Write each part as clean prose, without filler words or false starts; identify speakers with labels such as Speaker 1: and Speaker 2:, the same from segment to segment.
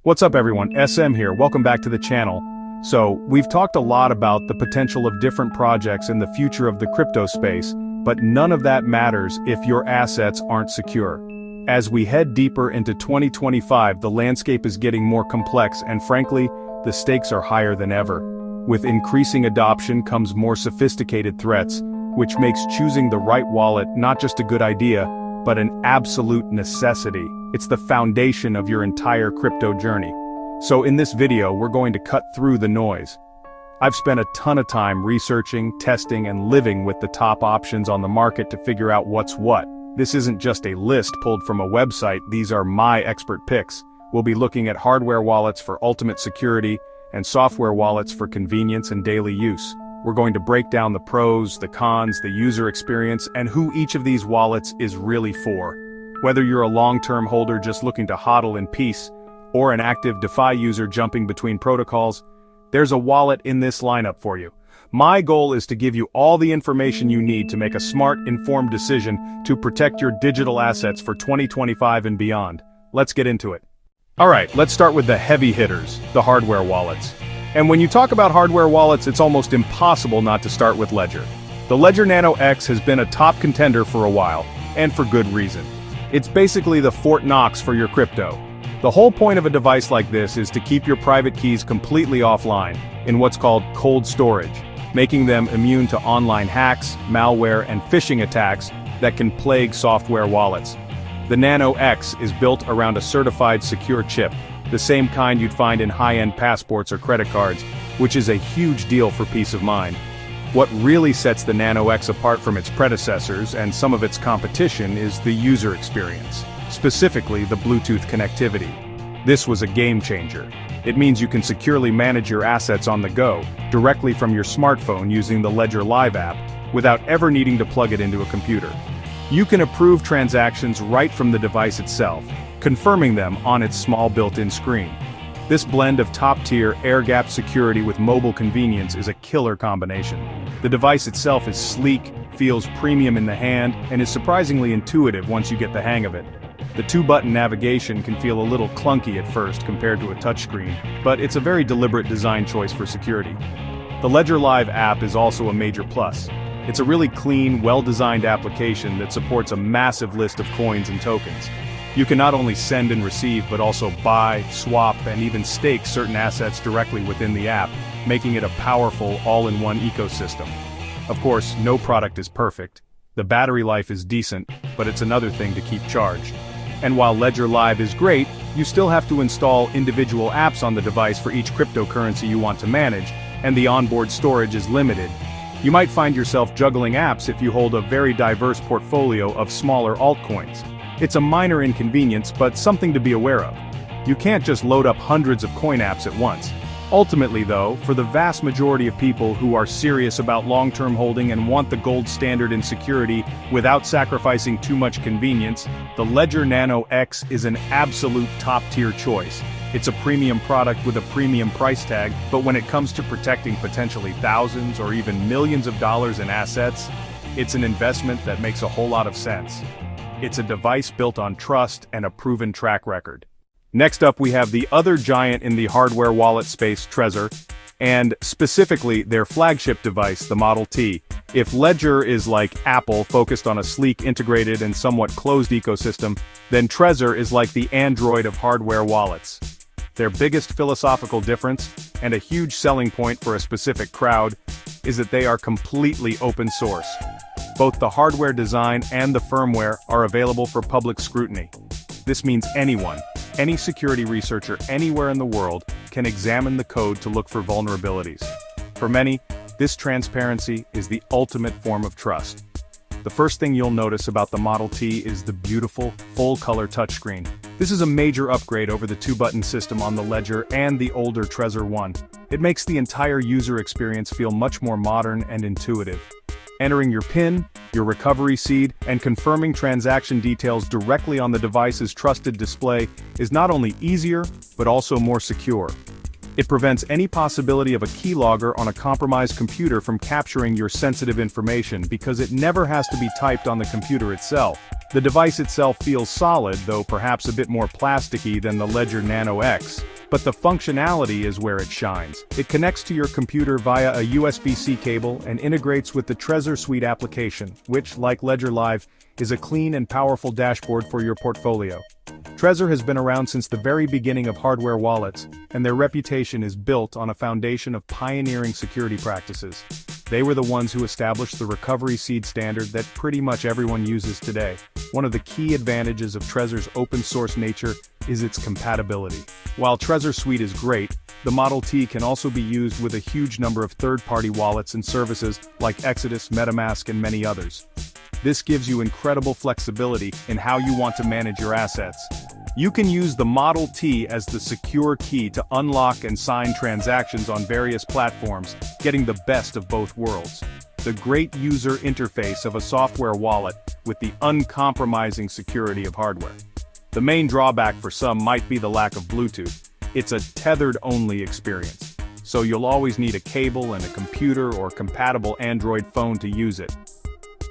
Speaker 1: What's up everyone, SM here, welcome back to the channel. So, we've talked a lot about the potential of different projects in the future of the crypto space, but none of that matters if your assets aren't secure. As we head deeper into 2025, the landscape is getting more complex and frankly, the stakes are higher than ever. With increasing adoption comes more sophisticated threats, which makes choosing the right wallet not just a good idea, but an absolute necessity. It's the foundation of your entire crypto journey. So in this video, we're going to cut through the noise. I've spent a ton of time researching, testing, and living with the top options on the market to figure out what's what. This isn't just a list pulled from a website, these are my expert picks. We'll be looking at hardware wallets for ultimate security, and software wallets for convenience and daily use. We're going to break down the pros, the cons, the user experience, and who each of these wallets is really for. Whether you're a long-term holder just looking to hodl in peace, or an active DeFi user jumping between protocols, there's a wallet in this lineup for you. My goal is to give you all the information you need to make a smart, informed decision to protect your digital assets for 2025 and beyond. Let's get into it. Alright, let's start with the heavy hitters, the hardware wallets. And when you talk about hardware wallets, it's almost impossible not to start with Ledger. The Ledger Nano X has been a top contender for a while, and for good reason. It's basically the Fort Knox for your crypto. The whole point of a device like this is to keep your private keys completely offline, in what's called cold storage, making them immune to online hacks, malware, and phishing attacks that can plague software wallets. The Nano X is built around a certified secure chip, the same kind you'd find in high-end passports or credit cards, which is a huge deal for peace of mind. What really sets the Nano X apart from its predecessors and some of its competition is the user experience, specifically the Bluetooth connectivity. This was a game changer. It means you can securely manage your assets on the go, directly from your smartphone using the Ledger Live app, without ever needing to plug it into a computer. You can approve transactions right from the device itself, confirming them on its small built-in screen. This blend of top-tier, air-gapped security with mobile convenience is a killer combination. The device itself is sleek, feels premium in the hand, and is surprisingly intuitive once you get the hang of it. The two-button navigation can feel a little clunky at first compared to a touchscreen, but it's a very deliberate design choice for security. The Ledger Live app is also a major plus. It's a really clean, well-designed application that supports a massive list of coins and tokens. You can not only send and receive but also buy, swap, and even stake certain assets directly within the app, making it a powerful, all-in-one ecosystem. Of course, no product is perfect. The battery life is decent, but it's another thing to keep charged. And while Ledger Live is great, you still have to install individual apps on the device for each cryptocurrency you want to manage, and the onboard storage is limited. You might find yourself juggling apps if you hold a very diverse portfolio of smaller altcoins. It's a minor inconvenience, but something to be aware of. You can't just load up hundreds of coin apps at once. Ultimately though, for the vast majority of people who are serious about long-term holding and want the gold standard in security without sacrificing too much convenience, the Ledger Nano X is an absolute top-tier choice. It's a premium product with a premium price tag, but when it comes to protecting potentially thousands or even millions of dollars in assets, it's an investment that makes a whole lot of sense. It's a device built on trust and a proven track record. Next up we have the other giant in the hardware wallet space, Trezor, and specifically their flagship device, the Model T. If Ledger is like Apple, focused on a sleek, integrated, and somewhat closed ecosystem, then Trezor is like the Android of hardware wallets. Their biggest philosophical difference, and a huge selling point for a specific crowd, is that they are completely open source. Both the hardware design and the firmware are available for public scrutiny. This means anyone, any security researcher anywhere in the world, can examine the code to look for vulnerabilities. For many, this transparency is the ultimate form of trust. The first thing you'll notice about the Model T is the beautiful, full-color touchscreen. This is a major upgrade over the two-button system on the Ledger and the older Trezor One. It makes the entire user experience feel much more modern and intuitive. Entering your PIN, your recovery seed, and confirming transaction details directly on the device's trusted display is not only easier, but also more secure. It prevents any possibility of a keylogger on a compromised computer from capturing your sensitive information because it never has to be typed on the computer itself. The device itself feels solid, though perhaps a bit more plasticky than the Ledger Nano X. But the functionality is where it shines. It connects to your computer via a USB-C cable and integrates with the Trezor Suite application, which, like Ledger Live, is a clean and powerful dashboard for your portfolio. Trezor has been around since the very beginning of hardware wallets, and their reputation is built on a foundation of pioneering security practices. They were the ones who established the recovery seed standard that pretty much everyone uses today. One of the key advantages of Trezor's open-source nature is its compatibility. While Trezor Suite is great, the Model T can also be used with a huge number of third-party wallets and services like Exodus, MetaMask, and many others. This gives you incredible flexibility in how you want to manage your assets. You can use the Model T as the secure key to unlock and sign transactions on various platforms, getting the best of both worlds. The great user interface of a software wallet with the uncompromising security of hardware. The main drawback for some might be the lack of Bluetooth. It's a tethered-only experience, so you'll always need a cable and a computer or compatible Android phone to use it.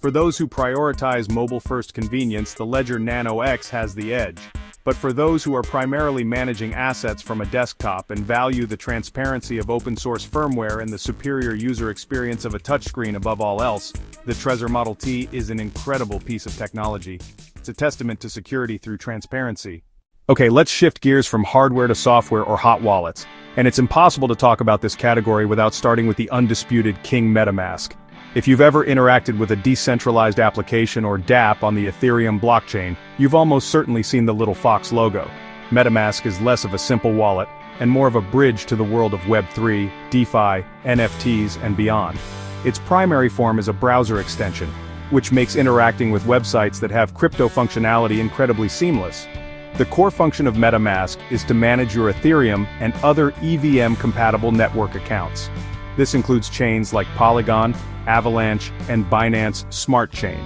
Speaker 1: For those who prioritize mobile-first convenience, the Ledger Nano X has the edge. But for those who are primarily managing assets from a desktop and value the transparency of open-source firmware and the superior user experience of a touchscreen above all else, the Trezor Model T is an incredible piece of technology. It's a testament to security through transparency. Okay, let's shift gears from hardware to software or hot wallets. And it's impossible to talk about this category without starting with the undisputed King MetaMask. If you've ever interacted with a decentralized application or dApp on the Ethereum blockchain, you've almost certainly seen the little fox logo. MetaMask is less of a simple wallet, and more of a bridge to the world of Web3, DeFi, NFTs, and beyond. Its primary form is a browser extension, which makes interacting with websites that have crypto functionality incredibly seamless. The core function of MetaMask is to manage your Ethereum and other EVM-compatible network accounts. This includes chains like Polygon, Avalanche, and Binance Smart Chain.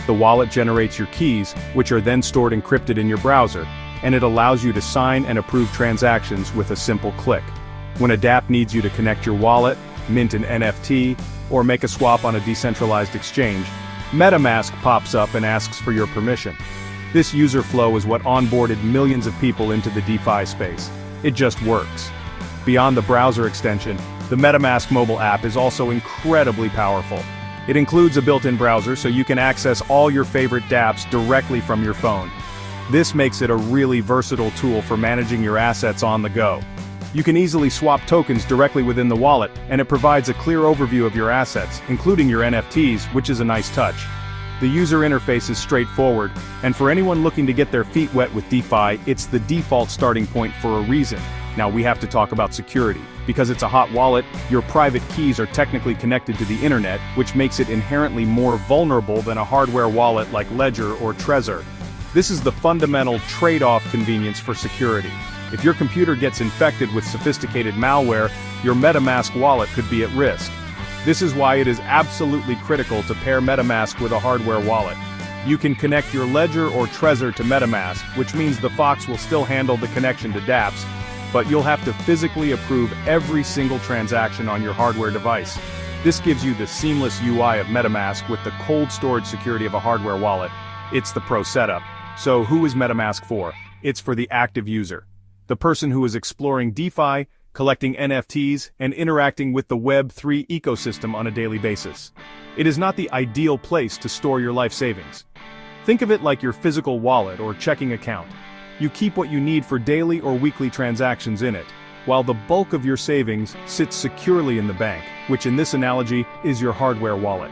Speaker 1: The wallet generates your keys, which are then stored encrypted in your browser, and it allows you to sign and approve transactions with a simple click. When a dApp needs you to connect your wallet, mint an NFT, or make a swap on a decentralized exchange, MetaMask pops up and asks for your permission. This user flow is what onboarded millions of people into the DeFi space. It just works. Beyond the browser extension, the MetaMask mobile app is also incredibly powerful. It includes a built-in browser so you can access all your favorite dApps directly from your phone. This makes it a really versatile tool for managing your assets on the go. You can easily swap tokens directly within the wallet, and it provides a clear overview of your assets, including your NFTs, which is a nice touch. The user interface is straightforward, and for anyone looking to get their feet wet with DeFi, it's the default starting point for a reason. Now we have to talk about security. Because it's a hot wallet, your private keys are technically connected to the internet, which makes it inherently more vulnerable than a hardware wallet like Ledger or Trezor. This is the fundamental trade-off convenience for security. If your computer gets infected with sophisticated malware, your MetaMask wallet could be at risk. This is why it is absolutely critical to pair MetaMask with a hardware wallet. You can connect your Ledger or Trezor to MetaMask, which means the Fox will still handle the connection to dApps, but you'll have to physically approve every single transaction on your hardware device. This gives you the seamless UI of MetaMask with the cold storage security of a hardware wallet. It's the pro setup. So who is MetaMask for? It's for the active user. The person who is exploring DeFi, collecting NFTs, and interacting with the Web3 ecosystem on a daily basis. It is not the ideal place to store your life savings. Think of it like your physical wallet or checking account. You keep what you need for daily or weekly transactions in it, while the bulk of your savings sits securely in the bank, which in this analogy is your hardware wallet.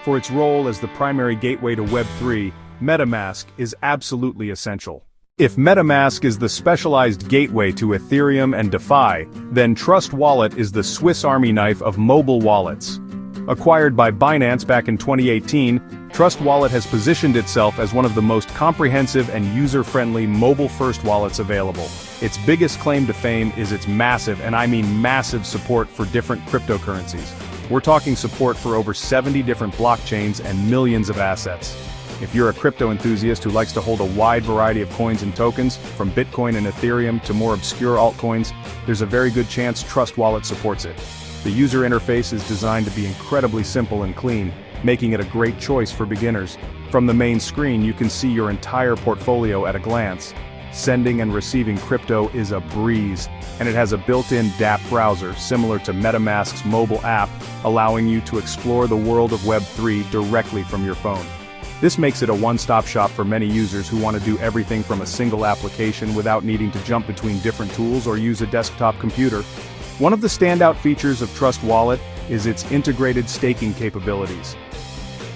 Speaker 1: For its role as the primary gateway to Web3, MetaMask is absolutely essential. If MetaMask is the specialized gateway to Ethereum and DeFi, then Trust Wallet is the Swiss Army knife of mobile wallets. Acquired by Binance back in 2018, Trust Wallet has positioned itself as one of the most comprehensive and user-friendly mobile-first wallets available. Its biggest claim to fame is its massive, and I mean massive, support for different cryptocurrencies. We're talking support for over 70 different blockchains and millions of assets. If you're a crypto enthusiast who likes to hold a wide variety of coins and tokens, from Bitcoin and Ethereum to more obscure altcoins, there's a very good chance Trust Wallet supports it. The user interface is designed to be incredibly simple and clean, making it a great choice for beginners. From the main screen, you can see your entire portfolio at a glance. Sending and receiving crypto is a breeze, and it has a built-in dApp browser similar to MetaMask's mobile app, allowing you to explore the world of Web3 directly from your phone. This makes it a one-stop shop for many users who want to do everything from a single application without needing to jump between different tools or use a desktop computer. One of the standout features of Trust Wallet is its integrated staking capabilities.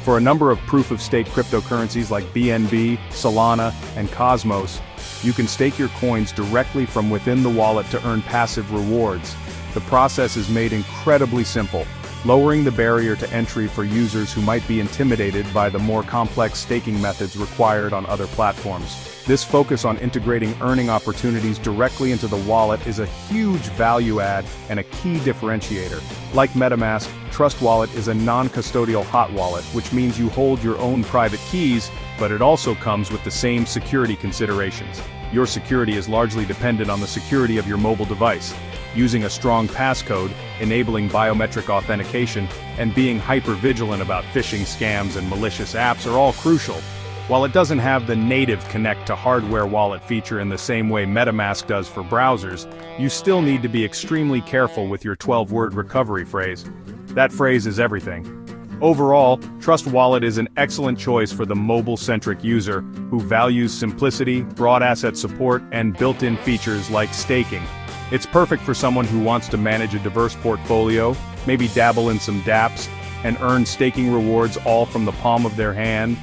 Speaker 1: For a number of proof-of-stake cryptocurrencies like BNB, Solana, and Cosmos, you can stake your coins directly from within the wallet to earn passive rewards. The process is made incredibly simple, lowering the barrier to entry for users who might be intimidated by the more complex staking methods required on other platforms. This focus on integrating earning opportunities directly into the wallet is a huge value add and a key differentiator. Like MetaMask, Trust Wallet is a non-custodial hot wallet, which means you hold your own private keys, but it also comes with the same security considerations. Your security is largely dependent on the security of your mobile device. Using a strong passcode, enabling biometric authentication, and being hyper-vigilant about phishing scams and malicious apps are all crucial. While it doesn't have the native connect to hardware wallet feature in the same way MetaMask does for browsers, you still need to be extremely careful with your 12-word recovery phrase. That phrase is everything. Overall, Trust Wallet is an excellent choice for the mobile-centric user who values simplicity, broad asset support, and built-in features like staking. It's perfect for someone who wants to manage a diverse portfolio, maybe dabble in some dApps, and earn staking rewards all from the palm of their hand.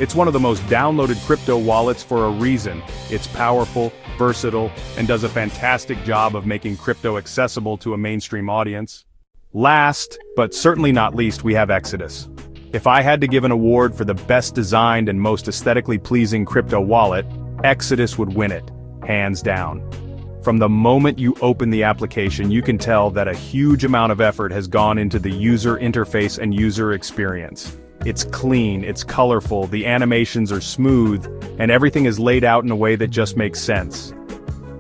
Speaker 1: It's one of the most downloaded crypto wallets for a reason. It's powerful, versatile, and does a fantastic job of making crypto accessible to a mainstream audience. Last, but certainly not least, we have Exodus. If I had to give an award for the best designed and most aesthetically pleasing crypto wallet, Exodus would win it, hands down. From the moment you open the application, you can tell that a huge amount of effort has gone into the user interface and user experience. It's clean, it's colorful, the animations are smooth, and everything is laid out in a way that just makes sense.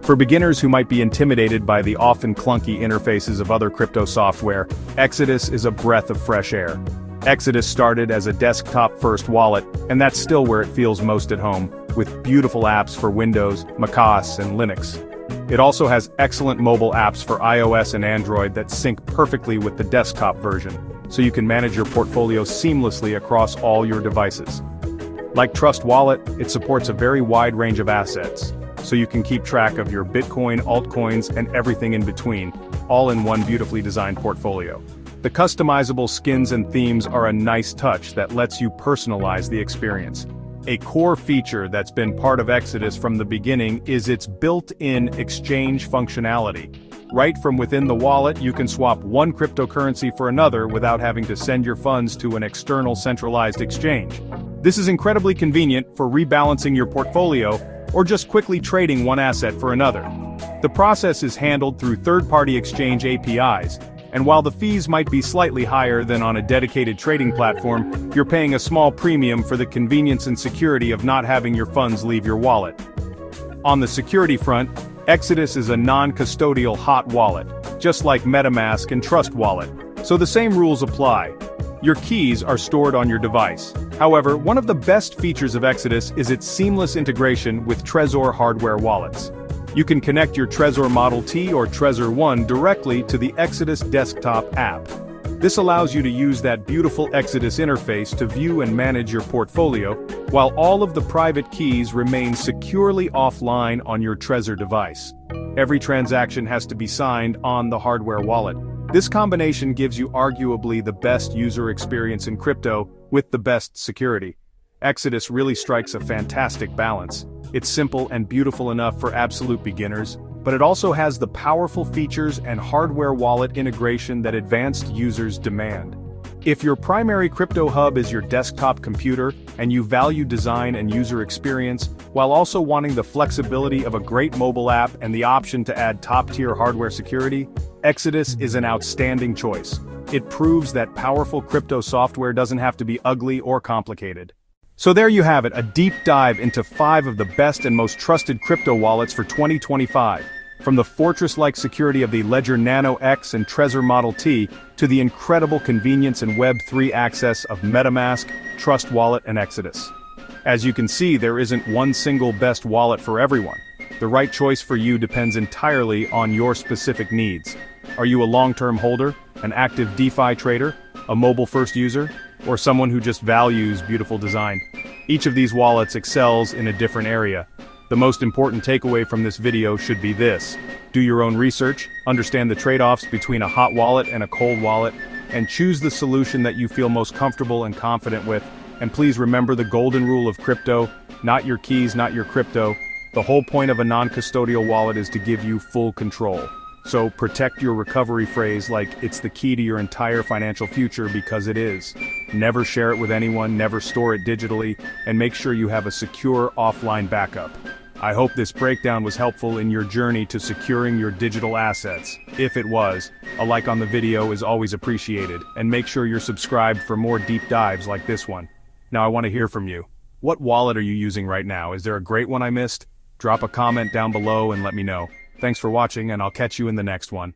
Speaker 1: For beginners who might be intimidated by the often clunky interfaces of other crypto software, Exodus is a breath of fresh air. Exodus started as a desktop-first wallet, and that's still where it feels most at home, with beautiful apps for Windows, macOS, and Linux. It also has excellent mobile apps for iOS and Android that sync perfectly with the desktop version, so you can manage your portfolio seamlessly across all your devices. Like Trust Wallet, it supports a very wide range of assets, so you can keep track of your Bitcoin, altcoins, and everything in between, all in one beautifully designed portfolio. The customizable skins and themes are a nice touch that lets you personalize the experience. A core feature that's been part of Exodus from the beginning is its built-in exchange functionality. Right from within the wallet, you can swap one cryptocurrency for another without having to send your funds to an external centralized exchange. This is incredibly convenient for rebalancing your portfolio or just quickly trading one asset for another. The process is handled through third-party exchange APIs, and while the fees might be slightly higher than on a dedicated trading platform, you're paying a small premium for the convenience and security of not having your funds leave your wallet. On the security front, Exodus is a non-custodial hot wallet, just like MetaMask and Trust Wallet, so the same rules apply. Your keys are stored on your device. However, one of the best features of Exodus is its seamless integration with Trezor hardware wallets. You can connect your Trezor Model T or Trezor One directly to the Exodus desktop app. This allows you to use that beautiful Exodus interface to view and manage your portfolio, while all of the private keys remain securely offline on your Trezor device. Every transaction has to be signed on the hardware wallet. This combination gives you arguably the best user experience in crypto with the best security. Exodus really strikes a fantastic balance. It's simple and beautiful enough for absolute beginners, but it also has the powerful features and hardware wallet integration that advanced users demand. If your primary crypto hub is your desktop computer and you value design and user experience, while also wanting the flexibility of a great mobile app and the option to add top-tier hardware security, Exodus is an outstanding choice. It proves that powerful crypto software doesn't have to be ugly or complicated. So there you have it, a deep dive into 5 of the best and most trusted crypto wallets for 2025. From the fortress-like security of the Ledger Nano X and Trezor Model T, to the incredible convenience and Web3 access of MetaMask, Trust Wallet, and Exodus. As you can see, there isn't one single best wallet for everyone. The right choice for you depends entirely on your specific needs. Are you a long-term holder, an active DeFi trader, a mobile-first user, or someone who just values beautiful design? Each of these wallets excels in a different area. The most important takeaway from this video should be this: do your own research, understand the trade-offs between a hot wallet and a cold wallet, and choose the solution that you feel most comfortable and confident with. And please remember the golden rule of crypto: not your keys, not your crypto. The whole point of a non-custodial wallet is to give you full control. So protect your recovery phrase like it's the key to your entire financial future, because it is. Never share it with anyone, never store it digitally, and make sure you have a secure offline backup. I hope this breakdown was helpful in your journey to securing your digital assets. If it was, a like on the video is always appreciated, and make sure you're subscribed for more deep dives like this one. Now I want to hear from you. What wallet are you using right now? Is there a great one I missed? Drop a comment down below and let me know. Thanks for watching, and I'll catch you in the next one.